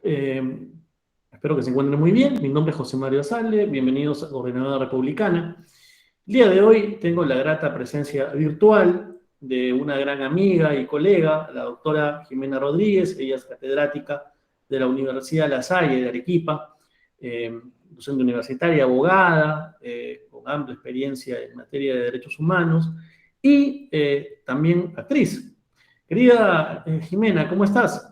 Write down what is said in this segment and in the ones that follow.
Eh, Espero que se encuentren muy bien. Mi nombre es José Mario Azalde. Bienvenidos a Coordinadora Republicana. El día de hoy tengo la grata presencia virtual de una gran amiga y colega, la doctora Jimena Rodríguez. Ella es catedrática de la Universidad La Salle de Arequipa, docente universitaria, abogada, con amplia experiencia en materia de derechos humanos y también actriz. Querida Jimena, ¿cómo estás?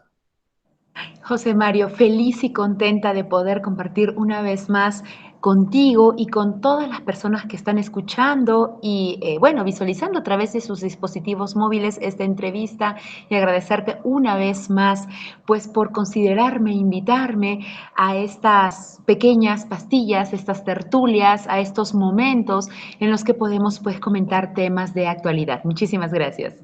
José Mario, feliz y contenta de poder compartir una vez más contigo y con todas las personas que están escuchando y, bueno, visualizando a través de sus dispositivos móviles esta entrevista y agradecerte una vez más, pues, por considerarme, invitarme a estas pequeñas pastillas, estas tertulias, a estos momentos en los que podemos, pues, comentar temas de actualidad. Muchísimas gracias.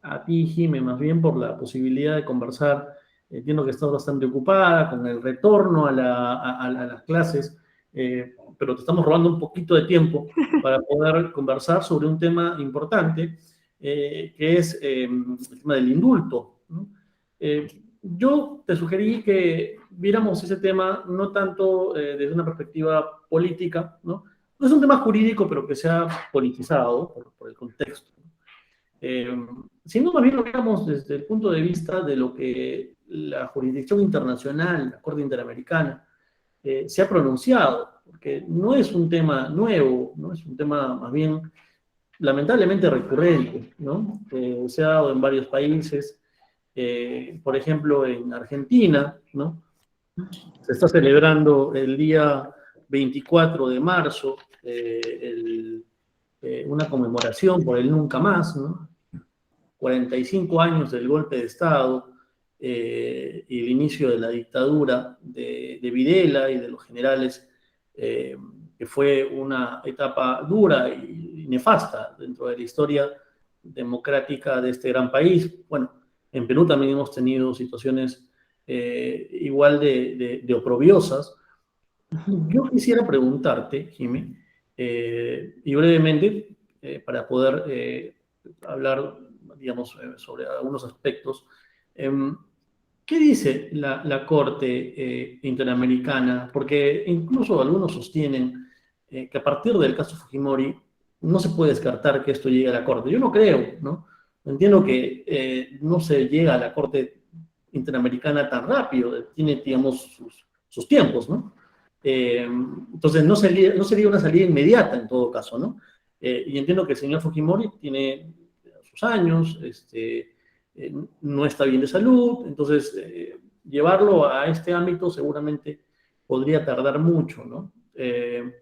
A ti, Jimé, más bien por la posibilidad de conversar. Entiendo que estás bastante ocupada con el retorno a las clases, pero te estamos robando un poquito de tiempo para poder conversar sobre un tema importante, que es el tema del indulto, ¿no? Eh, yo te sugerí que viéramos ese tema no tanto desde una perspectiva política, ¿no? No es un tema jurídico, pero que se ha politizado por el contexto. Eh, Sino más bien lo veamos desde el punto de vista de lo que la jurisdicción internacional, la Corte Interamericana, se ha pronunciado, porque no es un tema nuevo, no es un tema más bien lamentablemente recurrente, ¿no? Se ha dado en varios países, por ejemplo en Argentina, ¿no? Se está celebrando el día 24 de marzo una conmemoración por el Nunca Más, ¿no? 45 años del golpe de Estado y el inicio de la dictadura de Videla y de los generales, que fue una etapa dura y nefasta dentro de la historia democrática de este gran país. Bueno, en Perú también hemos tenido situaciones igual de oprobiosas. Yo quisiera preguntarte, Jimmy, y brevemente, para poder hablar, digamos, sobre algunos aspectos, eh, ¿qué dice la Corte Interamericana? Porque incluso algunos sostienen que a partir del caso Fujimori no se puede descartar que esto llegue a la Corte. Yo no creo, ¿no? Entiendo que no se llega a la Corte Interamericana tan rápido, tiene, digamos, sus tiempos, ¿no? Entonces no sería una salida inmediata en todo caso, ¿no? Y entiendo que el señor Fujimori tiene sus años, no está bien de salud, entonces llevarlo a este ámbito seguramente podría tardar mucho, ¿no? ¿Qué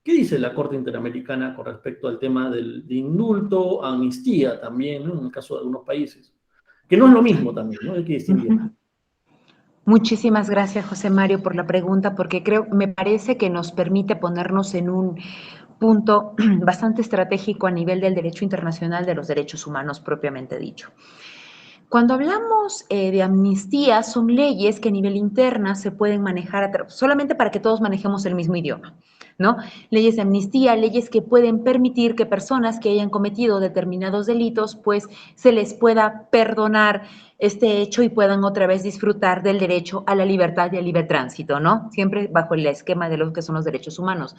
dice la Corte Interamericana con respecto al tema de indulto, amnistía también, ¿no? En el caso de algunos países? Que no es lo mismo también, ¿no? Hay que distinguir. Muchísimas gracias, José Mario, por la pregunta, porque me parece que nos permite ponernos en un punto bastante estratégico a nivel del derecho internacional de los derechos humanos propiamente dicho. Cuando hablamos de amnistía, son leyes que a nivel interna se pueden manejar solamente para que todos manejemos el mismo idioma, ¿no? Leyes de amnistía, leyes que pueden permitir que personas que hayan cometido determinados delitos, pues se les pueda perdonar este hecho y puedan otra vez disfrutar del derecho a la libertad y al libre tránsito, ¿no? Siempre bajo el esquema de lo que son los derechos humanos.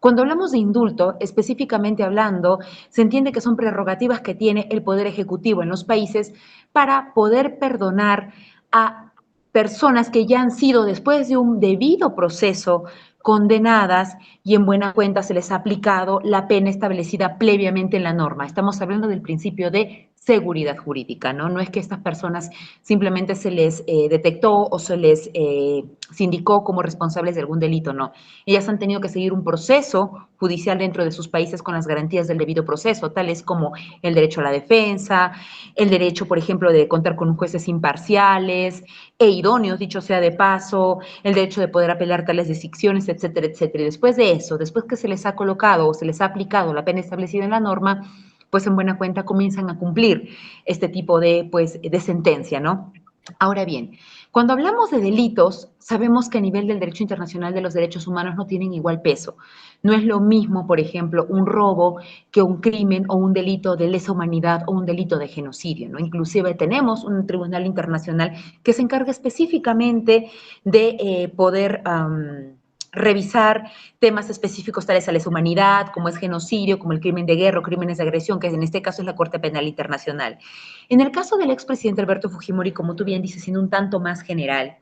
Cuando hablamos de indulto, específicamente hablando, se entiende que son prerrogativas que tiene el Poder Ejecutivo en los países para poder perdonar a personas que ya han sido, después de un debido proceso, condenadas y en buena cuenta se les ha aplicado la pena establecida previamente en la norma. Estamos hablando del principio de seguridad jurídica, ¿no? No es que estas personas simplemente se les detectó o se les sindicó como responsables de algún delito, no. Ellas han tenido que seguir un proceso judicial dentro de sus países con las garantías del debido proceso, tales como el derecho a la defensa, el derecho, por ejemplo, de contar con jueces imparciales e idóneos, dicho sea de paso, el derecho de poder apelar tales decisiones, etcétera, etcétera. Y después de eso, después que se les ha colocado o se les ha aplicado la pena establecida en la norma, pues en buena cuenta comienzan a cumplir este tipo de, pues, de sentencia, ¿no? Ahora bien, cuando hablamos de delitos, sabemos que a nivel del derecho internacional de los derechos humanos no tienen igual peso. No es lo mismo, por ejemplo, un robo que un crimen o un delito de lesa humanidad o un delito de genocidio, ¿no? Inclusive tenemos un tribunal internacional que se encarga específicamente de poder revisar temas específicos tales a lesa humanidad, como es genocidio, como el crimen de guerra o crímenes de agresión, que en este caso es la Corte Penal Internacional. En el caso del expresidente Alberto Fujimori, como tú bien dices, siendo un tanto más general,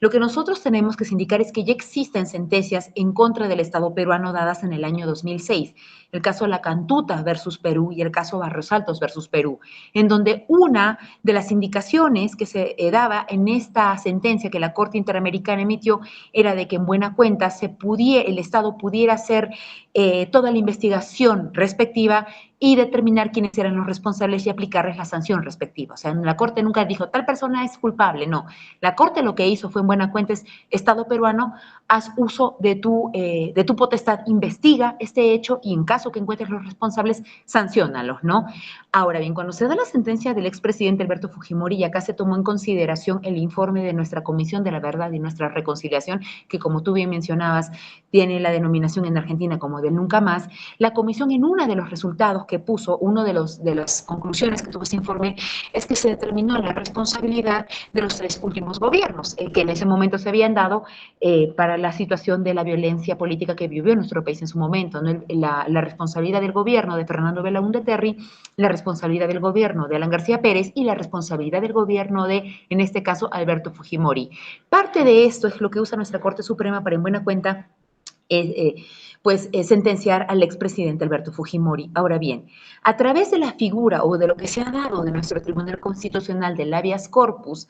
lo que nosotros tenemos que indicar es que ya existen sentencias en contra del Estado peruano dadas en el año 2006, el caso La Cantuta versus Perú y el caso Barrios Altos versus Perú, en donde una de las indicaciones que se daba en esta sentencia que la Corte Interamericana emitió era de que en buena cuenta el Estado pudiera hacer toda la investigación respectiva y determinar quiénes eran los responsables y aplicarles la sanción respectiva. O sea, la Corte nunca dijo, tal persona es culpable, no. La Corte lo que hizo fue, en buena cuenta, es, Estado peruano, haz uso de tu potestad, investiga este hecho y en caso que encuentres los responsables, sanciónalos, ¿no? Ahora bien, cuando se da la sentencia del expresidente Alberto Fujimori, y acá se tomó en consideración el informe de nuestra Comisión de la Verdad y nuestra Reconciliación, que como tú bien mencionabas, tiene la denominación en Argentina como del nunca más, la comisión en uno de los resultados que puso, de las conclusiones que tuvo ese informe, es que se determinó la responsabilidad de los 3 últimos gobiernos, que en ese momento se habían dado para la situación de la violencia política que vivió nuestro país en su momento, ¿no? La responsabilidad del gobierno de Fernando Belaúnde Terry, la responsabilidad del gobierno de Alan García Pérez y la responsabilidad del gobierno de, en este caso, Alberto Fujimori. Parte de esto es lo que usa nuestra Corte Suprema para, en buena cuenta, sentenciar al expresidente Alberto Fujimori. Ahora bien, a través de la figura o de lo que se ha dado de nuestro Tribunal Constitucional del habeas corpus,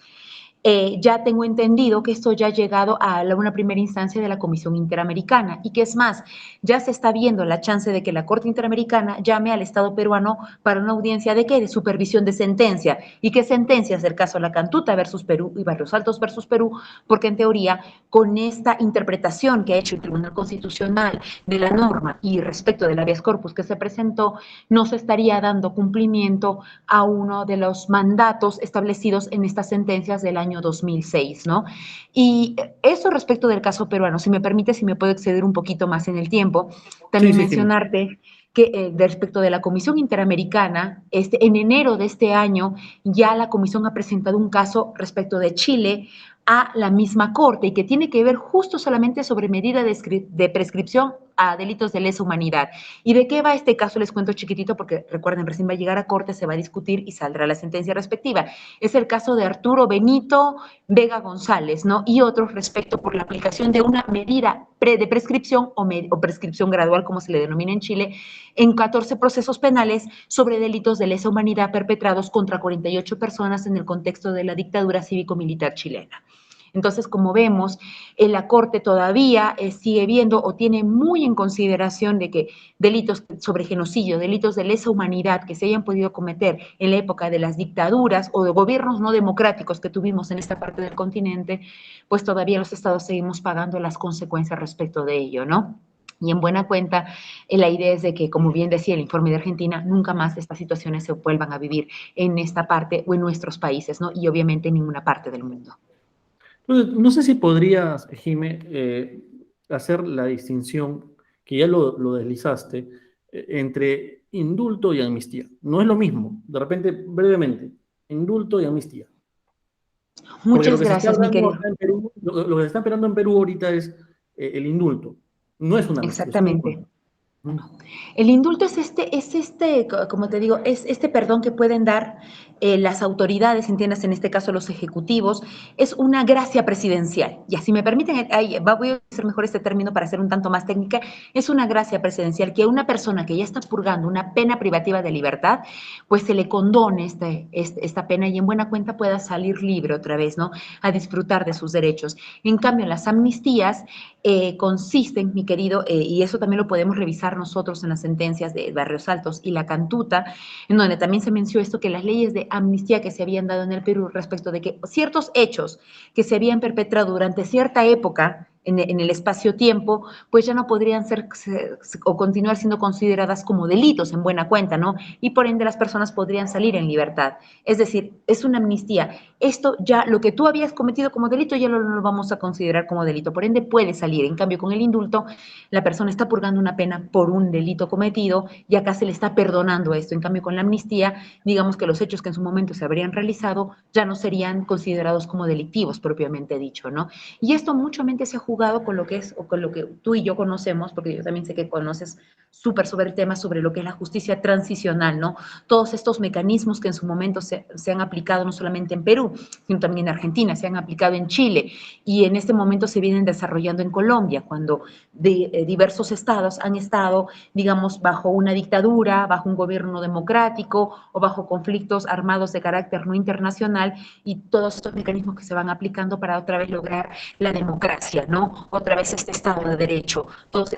ya tengo entendido que esto ya ha llegado a una primera instancia de la Comisión Interamericana y que es más, ya se está viendo la chance de que la Corte Interamericana llame al Estado peruano para una audiencia de ¿qué? De supervisión de sentencia. ¿Y qué sentencias? El caso La Cantuta versus Perú y Barrios Altos versus Perú, porque en teoría con esta interpretación que ha hecho el Tribunal Constitucional de la norma y respecto del habeas corpus que se presentó, no se estaría dando cumplimiento a uno de los mandatos establecidos en estas sentencias del año 2006, ¿no? Y eso respecto del caso peruano, si me permite, si me puedo exceder un poquito más en el tiempo, también Sí, sí. mencionarte que respecto de la Comisión Interamericana, en enero de este año ya la Comisión ha presentado un caso respecto de Chile a la misma Corte y que tiene que ver justo solamente sobre medida de prescripción a delitos de lesa humanidad. ¿Y de qué va este caso? Les cuento chiquitito porque recuerden, recién va a llegar a Corte, se va a discutir y saldrá la sentencia respectiva. Es el caso de Arturo Benito Vega González, ¿no? Y otros respecto por la aplicación de una medida de prescripción o prescripción gradual, como se le denomina en Chile, en 14 procesos penales sobre delitos de lesa humanidad perpetrados contra 48 personas en el contexto de la dictadura cívico-militar chilena. Entonces, como vemos, la Corte todavía sigue viendo o tiene muy en consideración de que delitos sobre genocidio, delitos de lesa humanidad que se hayan podido cometer en la época de las dictaduras o de gobiernos no democráticos que tuvimos en esta parte del continente, pues todavía los estados seguimos pagando las consecuencias respecto de ello, ¿no? Y en buena cuenta, la idea es de que, como bien decía el informe de Argentina, nunca más estas situaciones se vuelvan a vivir en esta parte o en nuestros países, ¿no? Y obviamente en ninguna parte del mundo. Entonces, no sé si podrías, Jime, hacer la distinción, que ya lo deslizaste, entre indulto y amnistía. No es lo mismo, de repente, brevemente, indulto y amnistía. Porque lo Muchas que se está gracias, mi hablando querido. acá en Perú, lo que se está esperando en Perú ahorita es el indulto. No es una amnistía, es un indulto. Exactamente. El indulto como te digo, es este perdón que pueden dar las autoridades, entiendas en este caso los ejecutivos, es una gracia presidencial. Y así me permiten, voy a hacer mejor este término para ser un tanto más técnica, es una gracia presidencial que a una persona que ya está purgando una pena privativa de libertad, pues se le condone esta pena y en buena cuenta pueda salir libre otra vez, ¿no? A disfrutar de sus derechos. En cambio, las amnistías consisten, mi querido, y eso también lo podemos revisar nosotros en las sentencias de Barrios Altos y La Cantuta, en donde también se mencionó esto, que las leyes de amnistía que se habían dado en el Perú respecto de que ciertos hechos que se habían perpetrado durante cierta época en el espacio-tiempo, pues ya no podrían ser o continuar siendo consideradas como delitos en buena cuenta, ¿no? Y por ende las personas podrían salir en libertad. Es decir, es una amnistía. Esto ya, lo que tú habías cometido como delito, ya no lo vamos a considerar como delito, por ende puede salir. En cambio, con el indulto, la persona está purgando una pena por un delito cometido y acá se le está perdonando esto. En cambio, con la amnistía, digamos que los hechos que en su momento se habrían realizado ya no serían considerados como delictivos propiamente dicho, ¿no? Y esto muchamente se ha jugado con lo que es, o con lo que tú y yo conocemos, porque yo también sé que conoces súper sobre el tema, sobre lo que es la justicia transicional, ¿no? Todos estos mecanismos que en su momento se han aplicado no solamente en Perú, sino también en Argentina, se han aplicado en Chile y en este momento se vienen desarrollando en Colombia, cuando diversos estados han estado, digamos, bajo una dictadura, bajo un gobierno democrático o bajo conflictos armados de carácter no internacional y todos estos mecanismos que se van aplicando para otra vez lograr la democracia, ¿no? Otra vez este Estado de Derecho, todos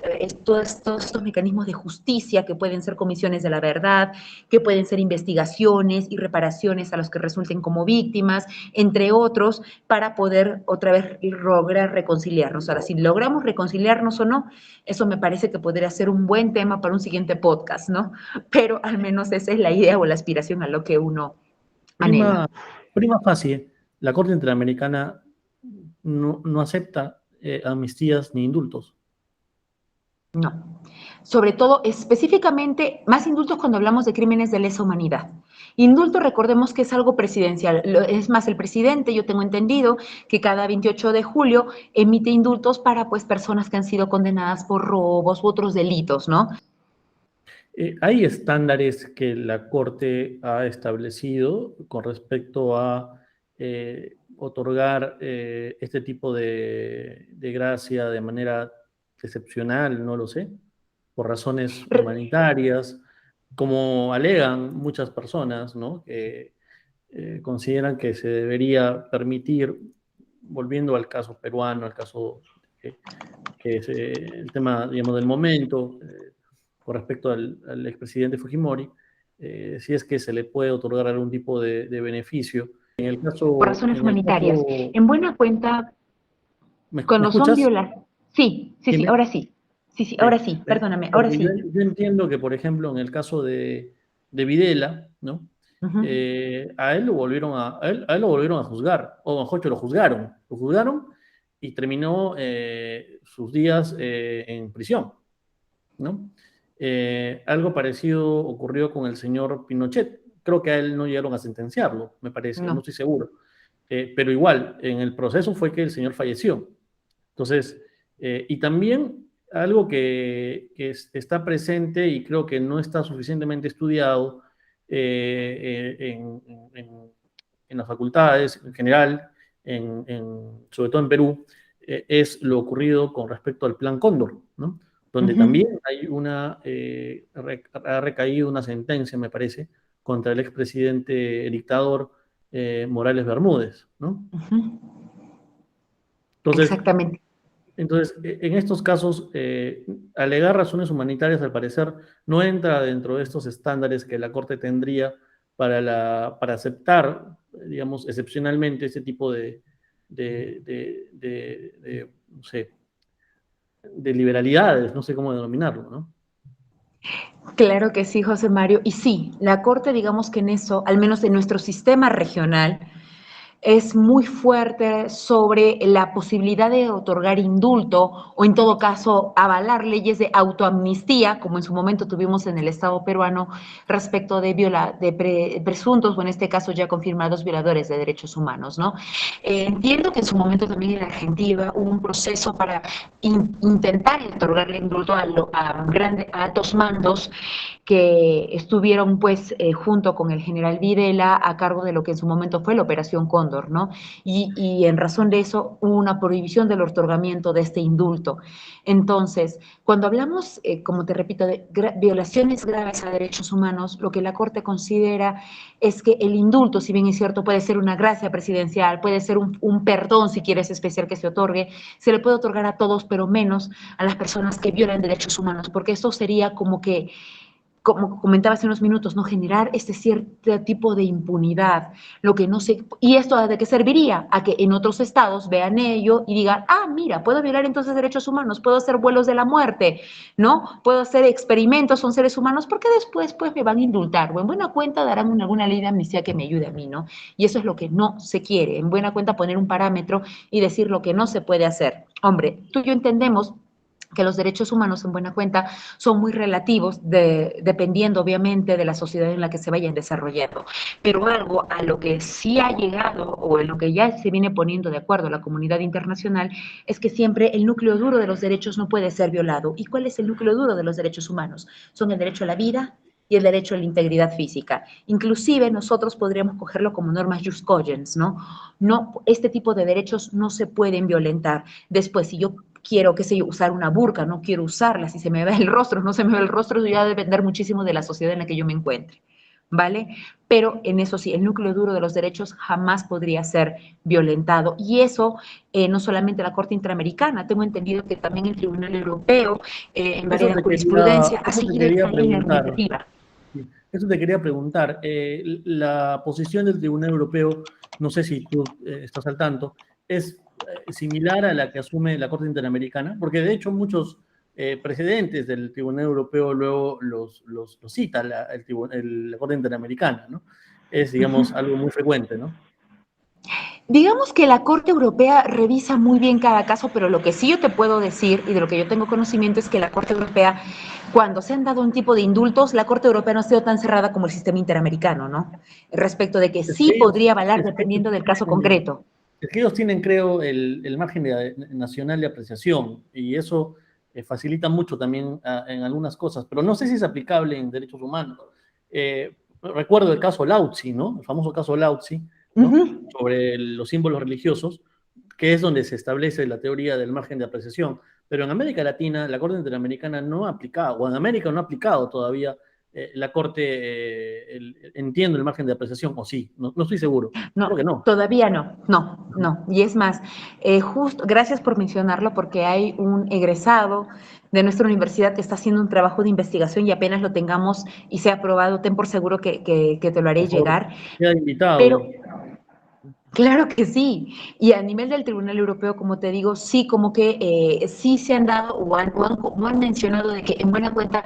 estos mecanismos de justicia que pueden ser comisiones de la verdad, que pueden ser investigaciones y reparaciones a los que resulten como víctimas, entre otros, para poder otra vez lograr reconciliarnos. Ahora, si logramos reconciliarnos o no, eso me parece que podría ser un buen tema para un siguiente podcast, ¿no? Pero al menos esa es la idea o la aspiración a lo que uno anhela. Prima facie, la Corte Interamericana no acepta amnistías ni indultos. No. Sobre todo, específicamente, más indultos cuando hablamos de crímenes de lesa humanidad. Indulto, recordemos que es algo presidencial. Es más, el presidente, yo tengo entendido, que cada 28 de julio emite indultos para pues personas que han sido condenadas por robos u otros delitos, ¿no? Hay estándares que la Corte ha establecido con respecto a otorgar este tipo de gracia de manera excepcional, no lo sé, por razones humanitarias, como alegan muchas personas, ¿no? Que consideran que se debería permitir, volviendo al caso peruano, al caso que es el tema, digamos, del momento, con respecto al expresidente Fujimori, si es que se le puede otorgar algún tipo de beneficio. En el caso... Por razones humanitarias. En buena cuenta, ¿Me cuando son escuchas? violaciones... Sí, ahora sí. Sí, ahora sí, perdóname, ahora Porque sí. yo entiendo que, por ejemplo, en el caso de Videla, ¿no? A él lo volvieron a él lo volvieron a juzgar, o mejor dicho, lo juzgaron y terminó sus días en prisión, ¿no? Algo parecido ocurrió con el señor Pinochet. Creo que a él no llegaron a sentenciarlo, me parece, no No. estoy seguro. Pero igual, en el proceso fue que el señor falleció. Entonces, y también algo que está presente y creo que no está suficientemente estudiado en las facultades en general, sobre todo en Perú, es lo ocurrido con respecto al Plan Cóndor, ¿no? Donde también hay ha recaído una sentencia, me parece, contra el expresidente dictador Morales Bermúdez, ¿no? Entonces, Exactamente. en estos casos, alegar razones humanitarias, al parecer, no entra dentro de estos estándares que la Corte tendría para aceptar, digamos, excepcionalmente ese tipo no sé, de liberalidades, no sé cómo denominarlo, ¿no? Claro que sí, José Mario. Y sí, la Corte, digamos que en eso, al menos en nuestro sistema regional, es muy fuerte sobre la posibilidad de otorgar indulto o en todo caso avalar leyes de autoamnistía, como en su momento tuvimos en el Estado peruano respecto de presuntos o en este caso ya confirmados violadores de derechos humanos, ¿no? Entiendo que en su momento también en Argentina hubo un proceso para intentar otorgarle indulto a altos mandos que estuvieron pues junto con el general Videla a cargo de lo que en su momento fue la Operación Cóndor, ¿no? Y en razón de eso hubo una prohibición del otorgamiento de este indulto. Entonces, cuando hablamos, como te repito, de violaciones graves a derechos humanos, lo que la Corte considera es que el indulto, si bien es cierto, puede ser una gracia presidencial, puede ser un perdón, si quieres, especial que se otorgue, se le puede otorgar a todos, pero menos a las personas que violan derechos humanos, porque esto sería como que como comentaba hace unos minutos, no generar este cierto tipo de impunidad, lo que no sé, y esto de qué serviría, a que en otros estados vean ello y digan, ah, mira, puedo violar entonces derechos humanos, puedo hacer vuelos de la muerte, ¿no? Puedo hacer experimentos con seres humanos, porque después pues me van a indultar, o en buena cuenta darán alguna ley de amnistía que me ayude a mí, ¿no? Y eso es lo que no se quiere, en buena cuenta poner un parámetro y decir lo que no se puede hacer. Hombre, tú y yo entendemos que los derechos humanos, en buena cuenta, son muy relativos, dependiendo obviamente de la sociedad en la que se vayan desarrollando. Pero algo a lo que sí ha llegado, o en lo que ya se viene poniendo de acuerdo la comunidad internacional, es que siempre el núcleo duro de los derechos no puede ser violado. ¿Y cuál es el núcleo duro de los derechos humanos? Son el derecho a la vida y el derecho a la integridad física. Inclusive nosotros podríamos cogerlo como normas jus cogens, ¿no? No, este tipo de derechos no se pueden violentar. Después, si yo quiero, qué sé yo, usar una burka, no quiero usarla, si se me ve el rostro, no se me ve el rostro, eso ya va a depender muchísimo de la sociedad en la que yo me encuentre, ¿vale? Pero en eso sí, el núcleo duro de los derechos jamás podría ser violentado. Y eso no solamente la Corte Interamericana, tengo entendido que también el Tribunal Europeo, en varias jurisprudencia, ha eso te seguido quería esta línea preguntar. argumentativa. Sí, eso te quería preguntar. La posición del Tribunal Europeo, no sé si tú estás al tanto, es similar a la que asume la Corte Interamericana, porque de hecho muchos precedentes del Tribunal Europeo luego los cita la Corte Interamericana, ¿no? Es, digamos, algo muy frecuente, ¿no? Digamos que la Corte Europea revisa muy bien cada caso, pero lo que sí yo te puedo decir y de lo que yo tengo conocimiento es que la Corte Europea, cuando se han dado un tipo de indultos, la Corte Europea no ha sido tan cerrada como el sistema interamericano, ¿no? Respecto de que Es sí que ellos, podría avalar es que ellos dependiendo del caso tienen, concreto. es que ellos tienen, creo, el margen nacional de apreciación y eso facilita mucho también en algunas cosas, pero no sé si es aplicable en derechos humanos. Recuerdo el caso Lautzi, ¿no? El famoso caso Lautzi, ¿no? Ujú. Sobre los símbolos religiosos, que es donde se establece la teoría del margen de apreciación. Pero en América Latina, la Corte Interamericana no ha aplicado, o en América no ha aplicado todavía la Corte, entiendo el margen de apreciación, o sí, no estoy seguro. Creo que No, no. todavía no, no, no. Y es más, justo, gracias por mencionarlo, porque hay un egresado de nuestra universidad que está haciendo un trabajo de investigación y apenas lo tengamos y sea aprobado, ten por seguro que te lo haré Por favor, llegar. queda Pero invitado. claro que sí. Y a nivel del Tribunal Europeo, como te digo, sí, como que sí se han dado o han mencionado de que en buena cuenta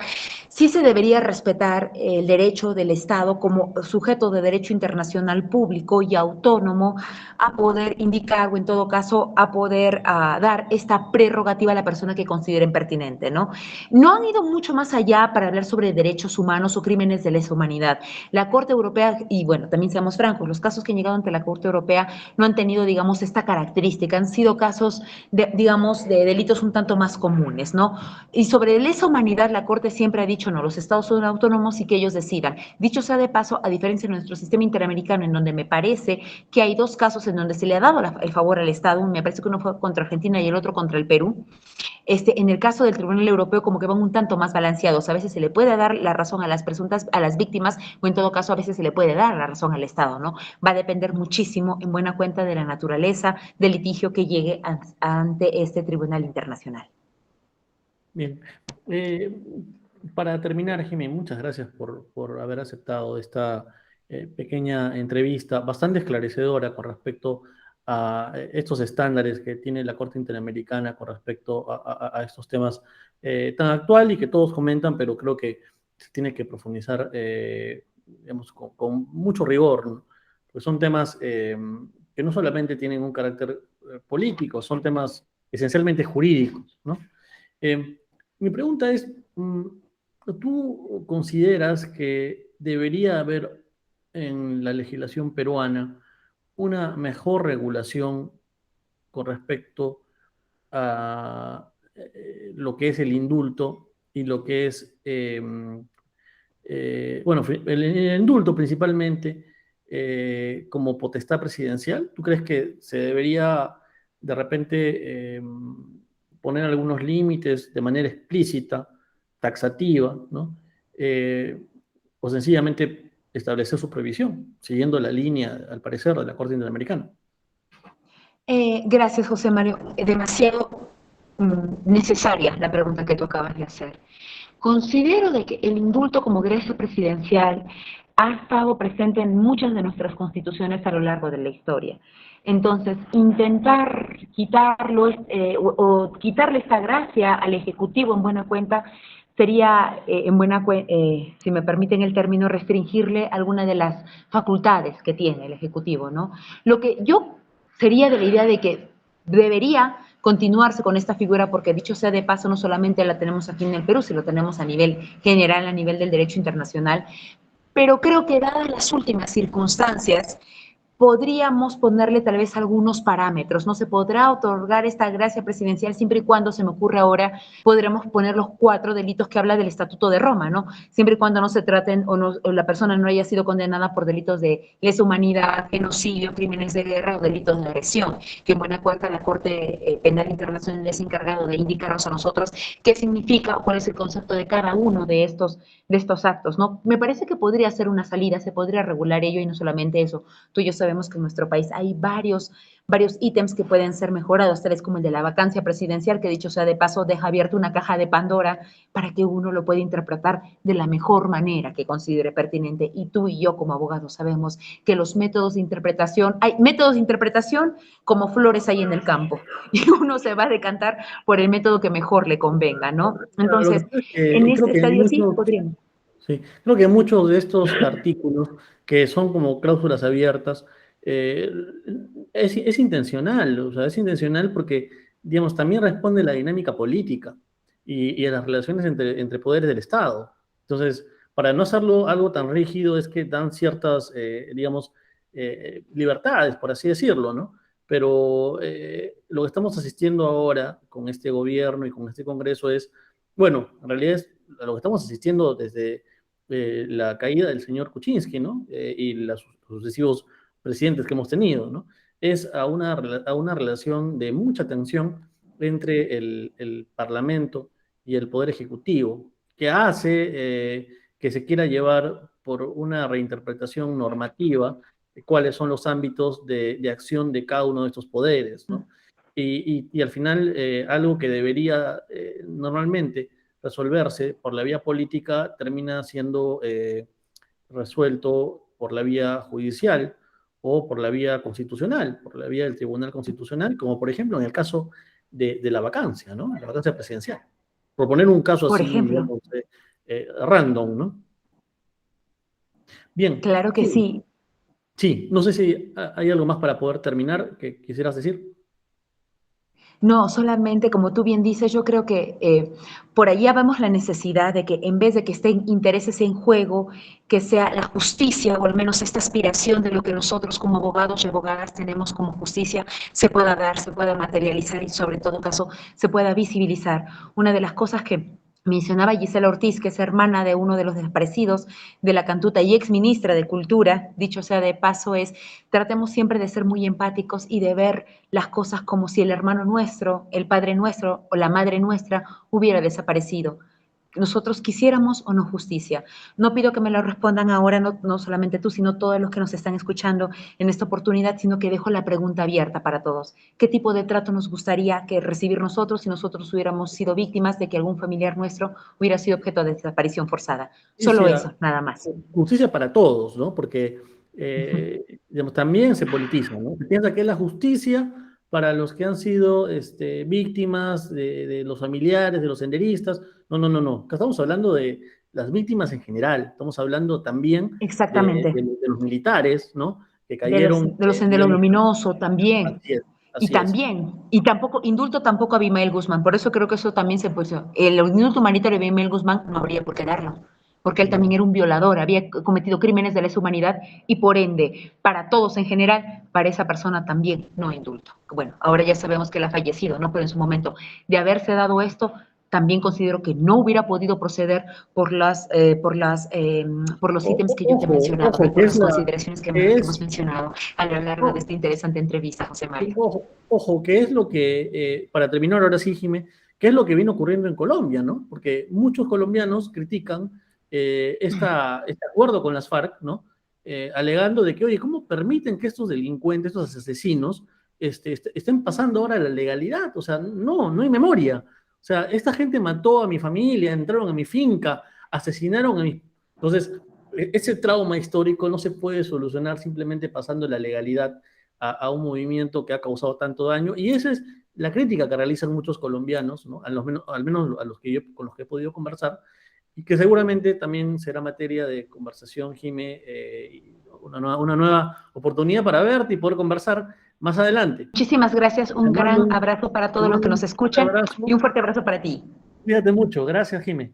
sí se debería respetar el derecho del Estado como sujeto de derecho internacional público y autónomo a poder indicar o en todo caso a poder dar esta prerrogativa a la persona que consideren pertinente, ¿no? No han ido mucho más allá para hablar sobre derechos humanos o crímenes de lesa humanidad. La Corte Europea, y bueno, también seamos francos, los casos que han llegado ante la Corte Europea no han tenido, digamos, esta característica, han sido casos, digamos, de delitos un tanto más comunes, ¿no? Y sobre lesa humanidad, la Corte siempre ha dicho, no, los estados son autónomos y que ellos decidan. Dicho sea de paso, a diferencia de nuestro sistema interamericano, en donde me parece que hay dos casos en donde se le ha dado el favor al Estado, me parece que uno fue contra Argentina y el otro contra el Perú, en el caso del Tribunal Europeo como que van un tanto más balanceados. A veces se le puede dar la razón a las presuntas, a las víctimas, o en todo caso a veces se le puede dar la razón al Estado, ¿no? Va a depender muchísimo, en buena cuenta, de la naturaleza del litigio que llegue ante este Tribunal Internacional. Bien. Eh, para terminar, Jimmy, muchas gracias por haber aceptado esta pequeña entrevista, bastante esclarecedora con respecto a estos estándares que tiene la Corte Interamericana con respecto a estos temas tan actual y que todos comentan, pero creo que se tiene que profundizar, digamos, con mucho rigor, ¿no? Pues son temas que no solamente tienen un carácter político, son temas esencialmente jurídicos, ¿no? Eh, Mi pregunta es, ¿tú consideras que debería haber en la legislación peruana una mejor regulación con respecto a lo que es el indulto y lo que es, bueno, el indulto principalmente como potestad presidencial? ¿Tú crees que se debería de repente poner algunos límites de manera explícita, taxativa, ¿no? Eh, o sencillamente establecer su prohibición, siguiendo la línea, al parecer, de la Corte Interamericana? Gracias, José Mario. Demasiado necesaria la pregunta que tú acabas de hacer. Considero de que el indulto como gracia presidencial ha estado presente en muchas de nuestras constituciones a lo largo de la historia. Entonces, intentar quitarlo o quitarle esta gracia al Ejecutivo en buena cuenta sería, si me permiten el término, restringirle alguna de las facultades que tiene el Ejecutivo, ¿no? Lo que yo sería de la idea de que debería continuarse con esta figura, porque dicho sea de paso, no solamente la tenemos aquí en el Perú, sino lo tenemos a nivel general, a nivel del derecho internacional, pero creo que dadas las últimas circunstancias, podríamos ponerle tal vez algunos parámetros. No se podrá otorgar esta gracia presidencial siempre y cuando, se me ocurre ahora, podremos poner los 4 delitos que habla del Estatuto de Roma, ¿no? Siempre y cuando no se traten o la persona no haya sido condenada por delitos de lesa humanidad, genocidio, crímenes de guerra o delitos de agresión, que en buena cuenta la Corte Penal Internacional es encargado de indicarnos a nosotros qué significa o cuál es el concepto de cada uno de estos actos, ¿no? Me parece que podría ser una salida, se podría regular ello y no solamente eso. Tú y yo sabemos que en nuestro país hay varios ítems que pueden ser mejorados, tales como el de la vacancia presidencial, que dicho sea de paso, deja abierta una caja de Pandora para que uno lo pueda interpretar de la mejor manera que considere pertinente. Y tú y yo como abogados sabemos que los métodos de interpretación, hay métodos de interpretación como flores hay en el campo, y uno se va a decantar por el método que mejor le convenga, ¿no? Entonces, en este estadio sí podríamos. Sí, creo que muchos de estos artículos que son como cláusulas abiertas, eh, es intencional, o sea, es intencional porque, digamos, también responde a la dinámica política y a las relaciones entre poderes del Estado. Entonces, para no hacerlo algo tan rígido es que dan ciertas, digamos, libertades, por así decirlo, ¿no? Pero lo que estamos asistiendo ahora con este gobierno y con este Congreso es, bueno, en realidad es a lo que estamos asistiendo desde la caída del señor Kuczynski, ¿no? Y los sucesivos presidentes que hemos tenido, ¿no? Es a una relación de mucha tensión entre el Parlamento y el Poder Ejecutivo, que hace que se quiera llevar por una reinterpretación normativa cuáles son los ámbitos de acción de cada uno de estos poderes, ¿no? Y al final, algo que debería normalmente resolverse por la vía política termina siendo resuelto por la vía judicial o por la vía constitucional, por la vía del Tribunal Constitucional, como por ejemplo en el caso de la vacancia, ¿no? La vacancia presidencial. Por poner un caso Por así, ejemplo, digamos, random, ¿no? Bien. claro que Sí, sí. sí, no sé si hay algo más para poder terminar que quisieras decir. No, solamente como tú bien dices, yo creo que por allá vemos la necesidad de que en vez de que estén intereses en juego, que sea la justicia o al menos esta aspiración de lo que nosotros como abogados y abogadas tenemos como justicia se pueda dar, se pueda materializar y sobre todo caso se pueda visibilizar. Una de las cosas que mencionaba Gisela Ortiz, que es hermana de uno de los desaparecidos de la Cantuta y ex ministra de Cultura, dicho sea de paso, es tratemos siempre de ser muy empáticos y de ver las cosas como si el hermano nuestro, el padre nuestro o la madre nuestra hubiera desaparecido. Nosotros quisiéramos o no justicia. No pido que me lo respondan ahora, no solamente tú, sino todos los que nos están escuchando en esta oportunidad, sino que dejo la pregunta abierta para todos. ¿Qué tipo de trato nos gustaría que recibir nosotros si nosotros hubiéramos sido víctimas de que algún familiar nuestro hubiera sido objeto de desaparición forzada? Solo Justicia, eso, nada más. justicia para todos, ¿no? Porque, digamos, también se politiza, ¿no? Se piensa que es la justicia para los que han sido víctimas de los familiares, de los senderistas. No, no, no, no. Acá estamos hablando de las víctimas en general. Estamos hablando también Exactamente. de los militares, ¿no? Que De cayeron, los senderos digamos, luminosos también. así es, Y así es. también, y tampoco, indulto tampoco a Abimael Guzmán. Por eso creo que eso también se puso. El indulto humanitario de Abimael Guzmán no habría por qué darlo. Porque él también No. era un violador, había cometido crímenes de lesa humanidad y por ende, para todos en general, para esa persona también no indulto. Bueno, ahora ya sabemos que él ha fallecido, ¿no? Pero en su momento de haberse dado esto, también considero que no hubiera podido proceder por los ítems que yo te he mencionado y Ojo, por las consideraciones que que hemos es, mencionado a lo largo de o- esta interesante entrevista, José Mario. ojo, que es lo que, para terminar ahora sí, Jimé, qué es lo que viene ocurriendo en Colombia, ¿no? Porque muchos colombianos critican este acuerdo con las FARC, ¿no? Alegando de que, oye, ¿cómo permiten que estos delincuentes, estos asesinos, estén pasando ahora la legalidad? O sea, no hay memoria. O sea, esta gente mató a mi familia, entraron a mi finca, asesinaron a mi... Entonces, ese trauma histórico no se puede solucionar simplemente pasando la legalidad a un movimiento que ha causado tanto daño, y esa es la crítica que realizan muchos colombianos, ¿no? Al menos a los que con los que he podido conversar, y que seguramente también será materia de conversación, Jime, una nueva oportunidad para verte y poder conversar más adelante. Muchísimas gracias, un gran abrazo para te todos los que mando nos un fuerte escuchan abrazo. y un fuerte abrazo para ti. Cuídate mucho, gracias, Jime.